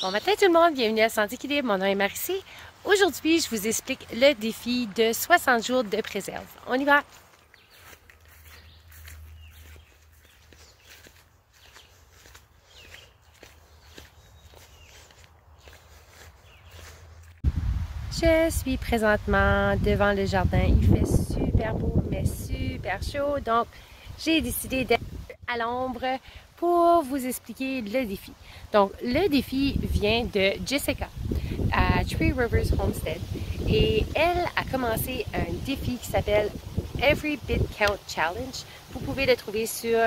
Bon matin tout le monde, bienvenue à Santé Équilibre, mon nom est Marie-C. Aujourd'hui, je vous explique le défi de 60 jours de préserve. On y va! Je suis présentement devant le jardin. Il fait super beau, mais super chaud. Donc, j'ai décidé d'être à l'ombre pour vous expliquer le défi. Donc, le défi vient de Jessica à Three Rivers Homestead. Et elle a commencé un défi qui s'appelle Every Bit Count Challenge. Vous pouvez le trouver sur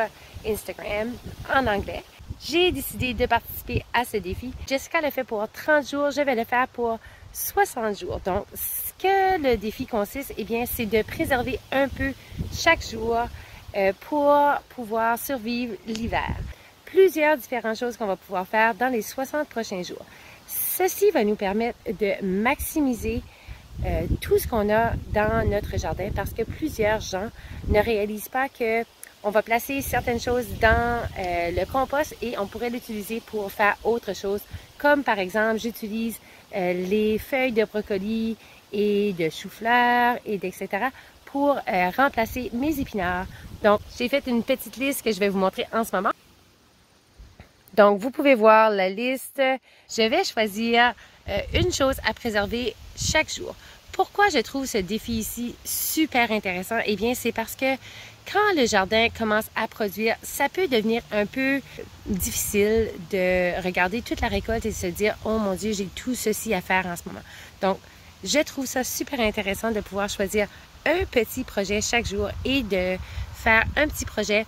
Instagram en anglais. J'ai décidé de participer à ce défi. Jessica l'a fait pour 30 jours, je vais le faire pour 60 jours. Donc, ce que le défi consiste, eh bien, c'est de préserver un peu chaque jour pour pouvoir survivre l'hiver. Plusieurs différentes choses qu'on va pouvoir faire dans les 60 prochains jours. Ceci va nous permettre de maximiser tout ce qu'on a dans notre jardin parce que plusieurs gens ne réalisent pas que on va placer certaines choses dans le compost et on pourrait l'utiliser pour faire autre chose. Comme par exemple, j'utilise les feuilles de brocoli et de chou-fleur et etc. pour remplacer mes épinards. Donc, j'ai fait une petite liste que je vais vous montrer en ce moment. Donc, vous pouvez voir la liste. Je vais choisir une chose à préserver chaque jour. Pourquoi je trouve ce défi ici super intéressant? Eh bien, c'est parce que quand le jardin commence à produire, ça peut devenir un peu difficile de regarder toute la récolte et de se dire « Oh mon Dieu, j'ai tout ceci à faire en ce moment. » Donc, je trouve ça super intéressant de pouvoir choisir un petit projet chaque jour et de faire un petit projet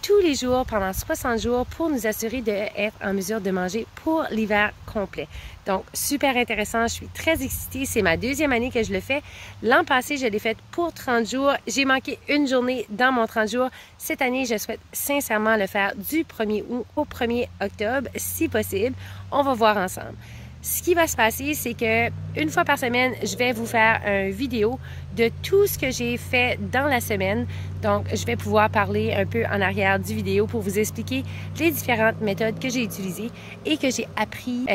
tous les jours pendant 60 jours pour nous assurer d'être en mesure de manger pour l'hiver complet. Donc, super intéressant. Je suis très excitée. C'est ma deuxième année que je le fais. L'an passé, je l'ai fait pour 30 jours. J'ai manqué une journée dans mon 30 jours. Cette année, je souhaite sincèrement le faire du 1er août au 1er octobre, si possible. On va voir ensemble. Ce qui va se passer, c'est que une fois par semaine, je vais vous faire une vidéo de tout ce que j'ai fait dans la semaine. Donc, je vais pouvoir parler un peu en arrière du vidéo pour vous expliquer les différentes méthodes que j'ai utilisées et que j'ai appris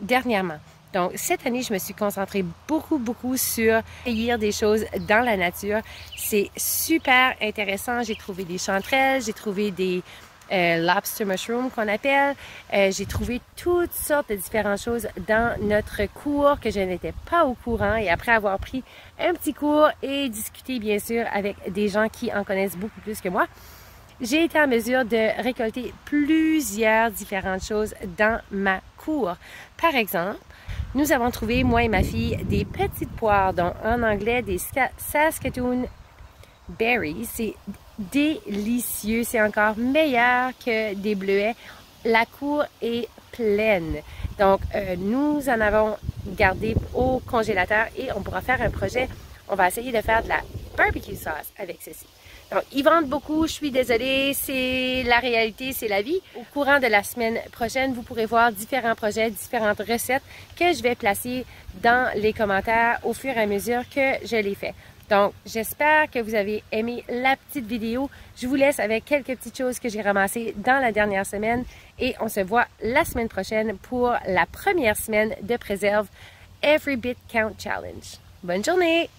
dernièrement. Donc, cette année, je me suis concentrée beaucoup sur cueillir des choses dans la nature. C'est super intéressant. J'ai trouvé des chanterelles, j'ai trouvé des lobster mushroom qu'on appelle. J'ai trouvé toutes sortes de différentes choses dans notre cours que je n'étais pas au courant et après avoir pris un petit cours et discuté bien sûr avec des gens qui en connaissent beaucoup plus que moi, j'ai été en mesure de récolter plusieurs différentes choses dans ma cour. Par exemple, nous avons trouvé, moi et ma fille, des petites poires, donc en anglais des Saskatoon berries. C'est délicieux, c'est encore meilleur que des bleuets. La cour est pleine. Donc, nous en avons gardé au congélateur et on pourra faire un projet. On va essayer de faire de la barbecue sauce avec ceci. Donc, ils vendent beaucoup, je suis désolée, c'est la réalité, c'est la vie. Au courant de la semaine prochaine, vous pourrez voir différents projets, différentes recettes que je vais placer dans les commentaires au fur et à mesure que je les fais. Donc, j'espère que vous avez aimé la petite vidéo. Je vous laisse avec quelques petites choses que j'ai ramassées dans la dernière semaine et on se voit la semaine prochaine pour la première semaine de préserve Every Bit Count Challenge. Bonne journée!